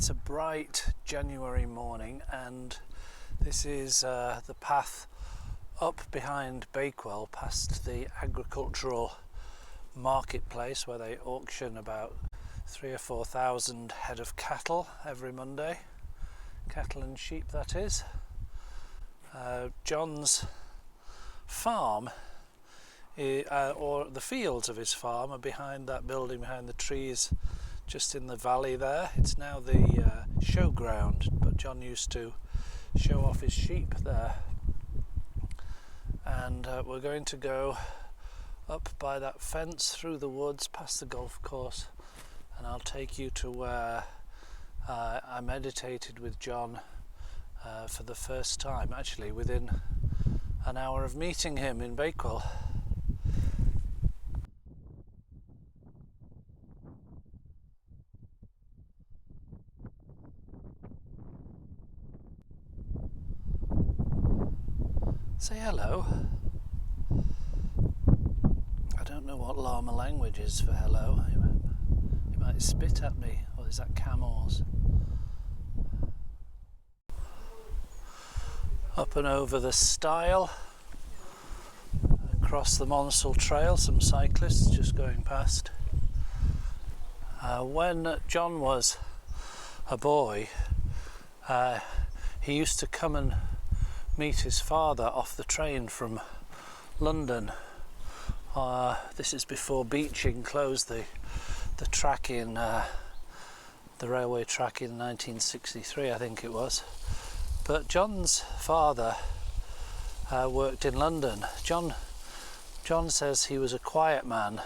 It's a bright January morning, and this is the path up behind Bakewell past the agricultural marketplace where they auction about 3,000 or 4,000 head of cattle every Monday. Cattle and sheep, that is. John's farm, or the fields of his farm, are behind that building, behind the trees just in the valley there. It's now the showground, but John used to show off his sheep there. And we're going to go up by that fence through the woods past the golf course, and I'll take you to where I meditated with John for the first time, actually within an hour of meeting him in Bakewell. Say hello. I don't know what llama language is for hello. He might spit at me, or is that camels? Up and over the stile, across the Monsell Trail, some cyclists just going past. When John was a boy, he used to come and meet his father off the train from London. This is before Beeching closed the track in the railway track in 1963, I think it was. But John's father worked in London. John says he was a quiet man,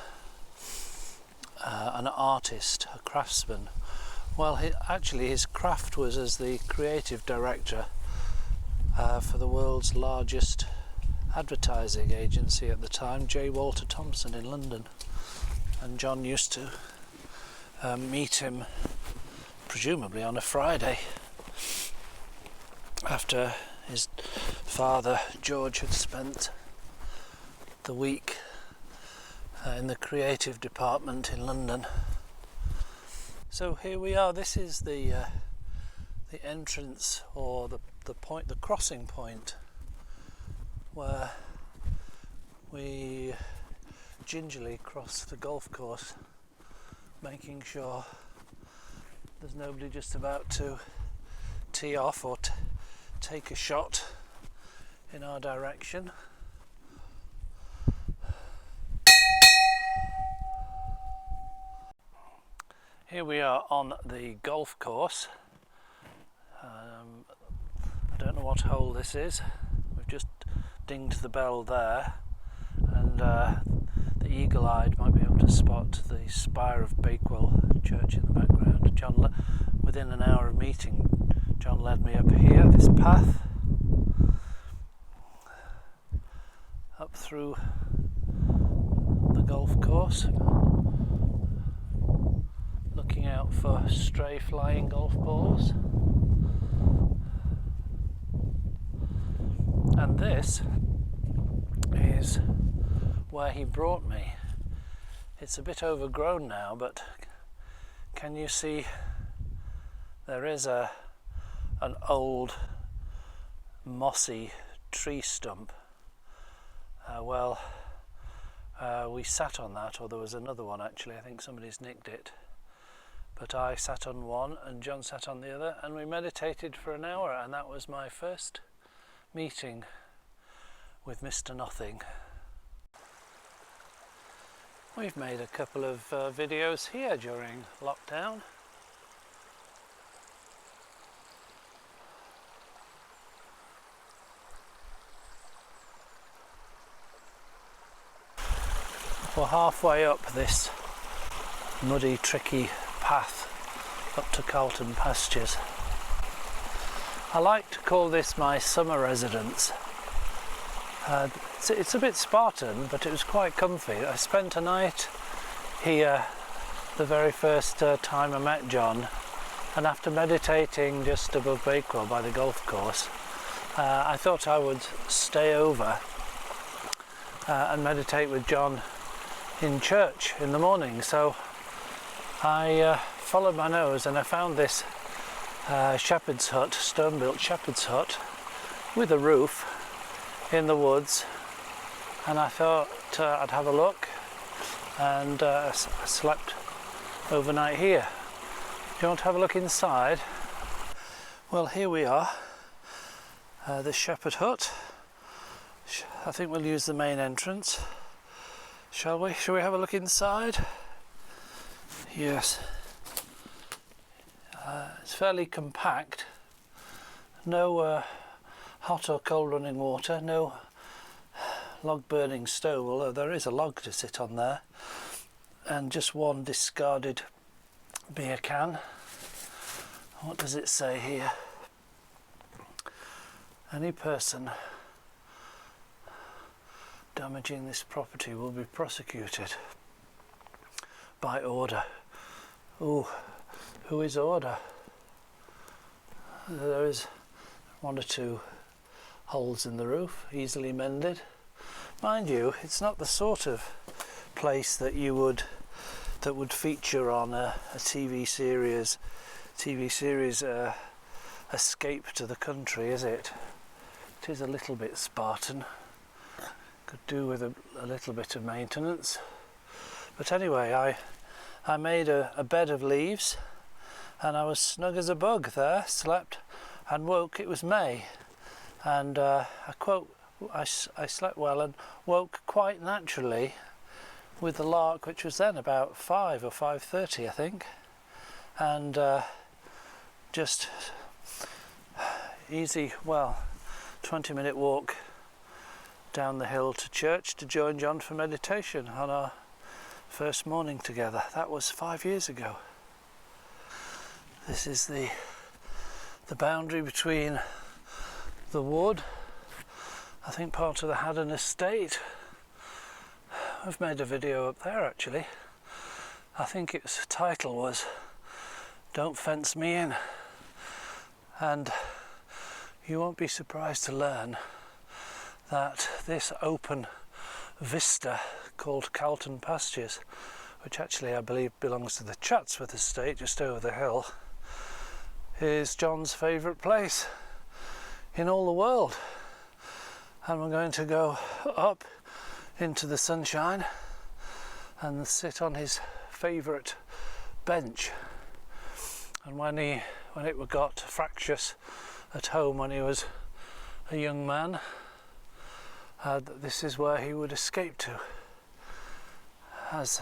an artist, a craftsman. Well, actually his craft was as the creative director for the world's largest advertising agency at the time, J. Walter Thompson in London. And John used to meet him presumably on a Friday after his father George had spent the week in the creative department in London. So here we are. This is the entrance, or the point, the crossing point, where we gingerly cross the golf course, making sure there's nobody just about to tee off or take a shot in our direction. Here we are on the golf course. I don't know what hole this is. We've just dinged the bell there, and the eagle-eyed might be able to spot the spire of Bakewell Church in the background. John, within an hour of meeting, John led me up here, this path, up through the golf course, looking out for stray flying golf balls. And this is where he brought me. It's a bit overgrown now, but can you see there is an old mossy tree stump? We sat on that, or there was another one actually, I think somebody's nicked it. But I sat on one and John sat on the other, and we meditated for an hour, and that was my first meeting with Mr. Nothing. We've made a couple of videos here during lockdown. We're halfway up this muddy, tricky path up to Charlton Pastures. I like to call this my summer residence. It's a bit Spartan, but it was quite comfy. I spent a night here the very first time I met John, and after meditating just above Bakewell by the golf course, I thought I would stay over and meditate with John in church in the morning. So I followed my nose and I found this shepherd's hut, stone-built shepherd's hut with a roof in the woods, and I thought I'd have a look, and I slept overnight here. Do you want to have a look inside? Well, here we are, the shepherd hut. I think we'll use the main entrance. Shall we? Shall we have a look inside? Yes. It's fairly compact. No hot or cold running water, no log burning stove, although there is a log to sit on there, and just one discarded beer can. What does it say here? Any person damaging this property will be prosecuted by order. Ooh, who is order? There is one or two holes in the roof, easily mended. Mind you, it's not the sort of place that would feature on a TV series Escape to the Country, is it? It is a little bit Spartan. Could do with a little bit of maintenance. But anyway, I made a bed of leaves, and I was snug as a bug there, slept and woke. It was May, and I slept well and woke quite naturally with the lark, which was then about 5 or 5:30 I think, and just easy, 20-minute walk down the hill to church to join John for meditation on our first morning together. That was 5 years ago. This is the boundary between the wood, I think part of the Haddon estate. I've made a video up there actually. I think its title was "Don't Fence Me In," and you won't be surprised to learn that this open vista called Charlton Pastures, which actually I believe belongs to the Chatsworth estate just over the hill, is John's favourite place in all the world. And we're going to go up into the sunshine and sit on his favourite bench. And when it got fractious at home when he was a young man, this is where he would escape to. As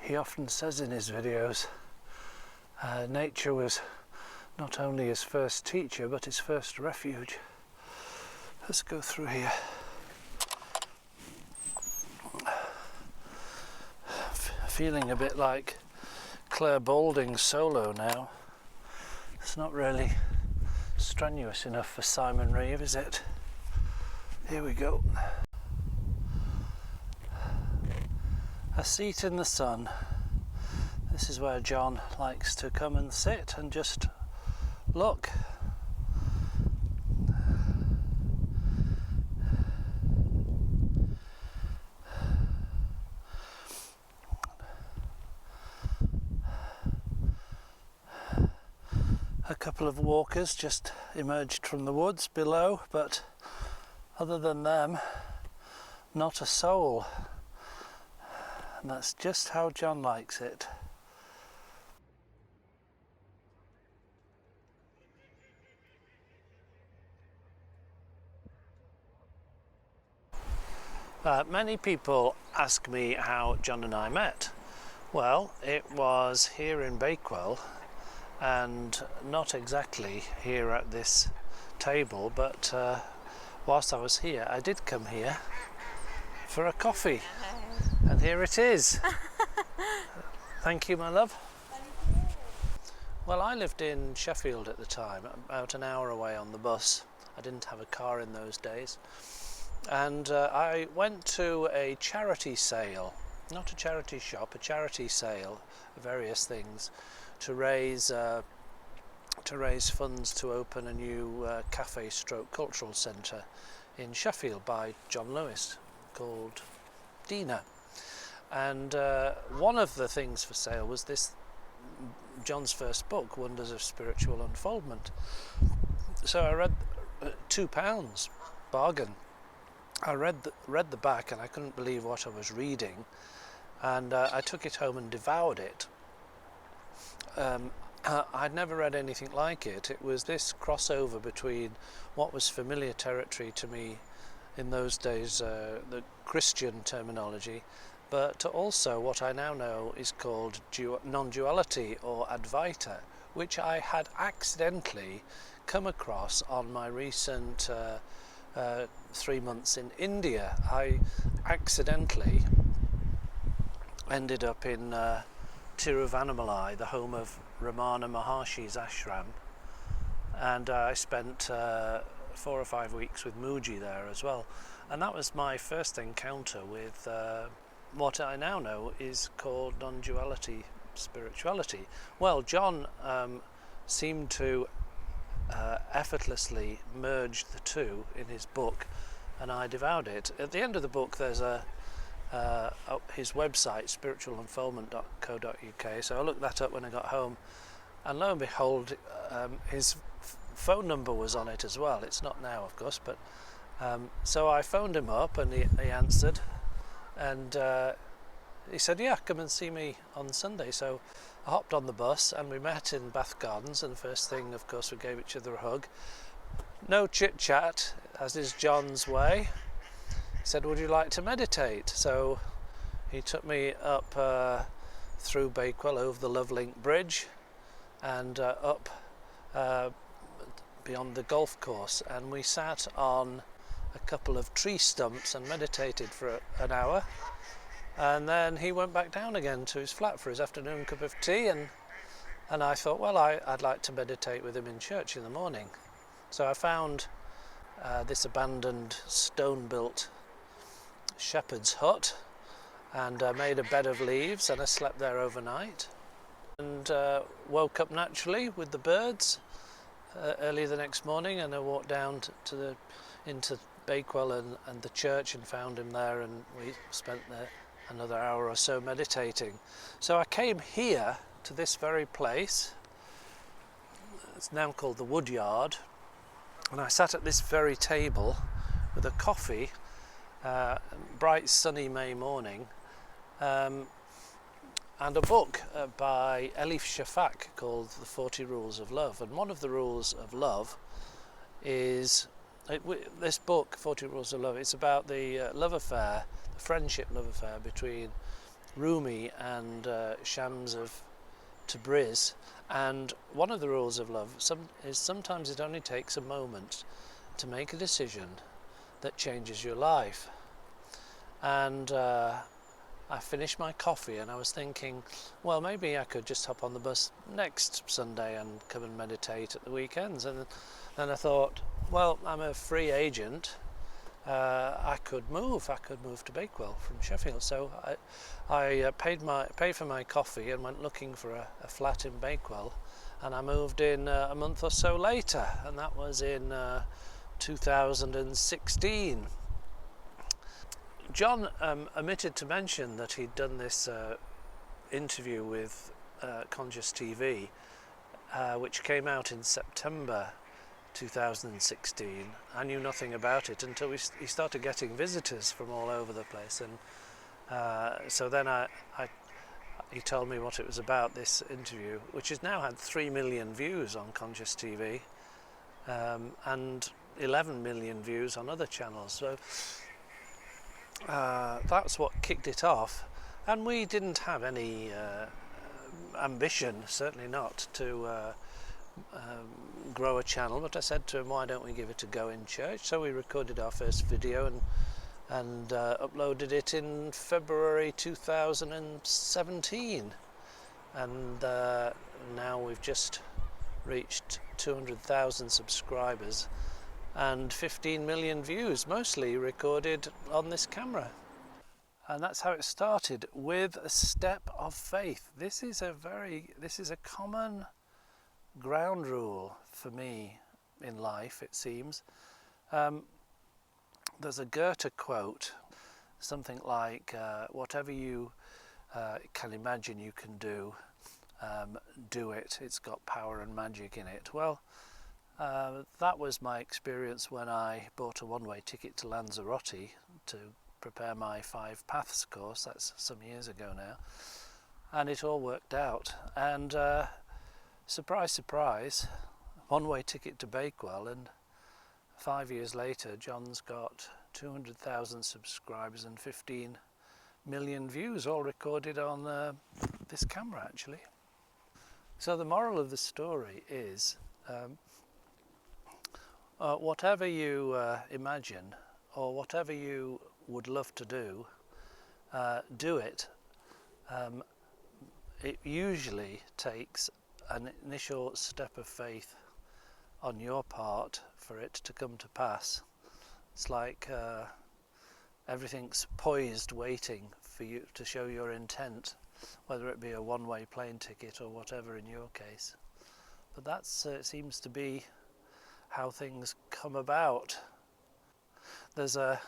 he often says in his videos, nature was not only his first teacher but his first refuge. Let's go through here. Feeling a bit like Claire Balding's solo now. It's not really strenuous enough for Simon Reeve, is it? Here we go. A seat in the sun. This is where John likes to come and sit and just look. A couple of walkers just emerged from the woods below, but other than them, not a soul. And that's just how John likes it. Many people ask me how John and I met. Well, it was here in Bakewell, and not exactly here at this table, but whilst I was here, I did come here for a coffee, and here it is. Thank you, my love. Well, I lived in Sheffield at the time, about an hour away on the bus. I didn't have a car in those days, and I went to a charity sale, not a charity shop, a charity sale of various things, to raise funds to open a new cafe stroke cultural centre in Sheffield by John Lewis called Dina. And one of the things for sale was this John's first book, Wonders of Spiritual Unfoldment. So I read £2, bargain. I read the back, and I couldn't believe what I was reading, and I took it home and devoured it. I'd never read anything like it. It was this crossover between what was familiar territory to me in those days, the Christian terminology, but also what I now know is called non-duality or Advaita, which I had accidentally come across on my recent 3 months in India. I accidentally ended up in Tiruvannamalai, the home of Ramana Maharshi's ashram, and I spent 4 or 5 weeks with Muji there as well, and that was my first encounter with what I now know is called non-duality spirituality. Well, John seemed to effortlessly merge the two in his book, and I devoured it. At the end of the book there's his website, spiritualunfoldment.co.uk, so I looked that up when I got home, and lo and behold, his phone number was on it as well. It's not now, of course, but so I phoned him up, and he answered, and he said, yeah, come and see me on Sunday. So I hopped on the bus, and we met in Bath Gardens, and the first thing, of course, we gave each other a hug. No chit chat, as is John's way. He said, would you like to meditate? So he took me up through Bakewell, over the Lovelink Bridge, and up beyond the golf course, and we sat on a couple of tree stumps and meditated for an hour, and then he went back down again to his flat for his afternoon cup of tea, and I thought, well, I'd like to meditate with him in church in the morning. So I found this abandoned stone-built shepherd's hut, and made a bed of leaves, and I slept there overnight, and woke up naturally with the birds early the next morning, and I walked down into Bakewell and the church, and found him there, and we spent there another hour or so meditating. So I came here to this very place. It's now called the Woodyard, and I sat at this very table with a coffee, bright sunny May morning, and a book by Elif Shafak called The 40 Rules of Love. And one of the rules of love is this book, 40 Rules of Love. It's about the love affair, the friendship love affair between Rumi and Shams of Tabriz. And one of the rules of love is sometimes it only takes a moment to make a decision that changes your life. And I finished my coffee, and I was thinking, well, maybe I could just hop on the bus next Sunday and come and meditate at the weekends. And then I thought, well, I'm a free agent. I could move to Bakewell from Sheffield. So I paid for my coffee and went looking for a flat in Bakewell, and I moved in a month or so later, and that was in 2016. John omitted to mention that he'd done this interview with Conscious TV, which came out in September 2016. I knew nothing about it until he started getting visitors from all over the place, and so then he told me what it was about, this interview, which has now had 3 million views on Conscious TV, and 11 million views on other channels. So that's what kicked it off, and we didn't have any ambition, certainly not, to grow a channel, but I said to him, why don't we give it a go in church? So we recorded our first video and uploaded it in February 2017, and now we've just reached 200,000 subscribers and 15 million views, mostly recorded on this camera. And that's how it started, with a step of faith. This is a common ground rule for me in life, it seems. There's a Goethe quote, something like, whatever you can imagine you can do, do it, it's got power and magic in it. Well, that was my experience when I bought a one-way ticket to Lanzarote to prepare my 5 Paths course. That's some years ago now, and it all worked out. And surprise, surprise, one-way ticket to Bakewell, and 5 years later John's got 200,000 subscribers and 15 million views, all recorded on this camera actually. So the moral of the story is whatever you imagine or whatever you would love to do it. It usually takes an initial step of faith on your part for it to come to pass. It's like everything's poised, waiting for you to show your intent, whether it be a one-way plane ticket or whatever in your case. But that's seems to be how things come about. There's a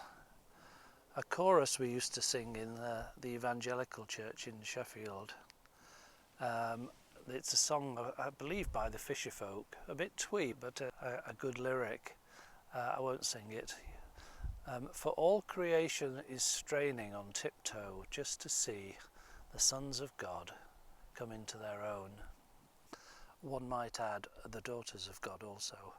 chorus we used to sing in the evangelical church in Sheffield. It's a song, I believe, by the Fisher Folk, a bit twee, but a good lyric. I won't sing it. For all creation is straining on tiptoe just to see the sons of God come into their own. One might add, the daughters of God also.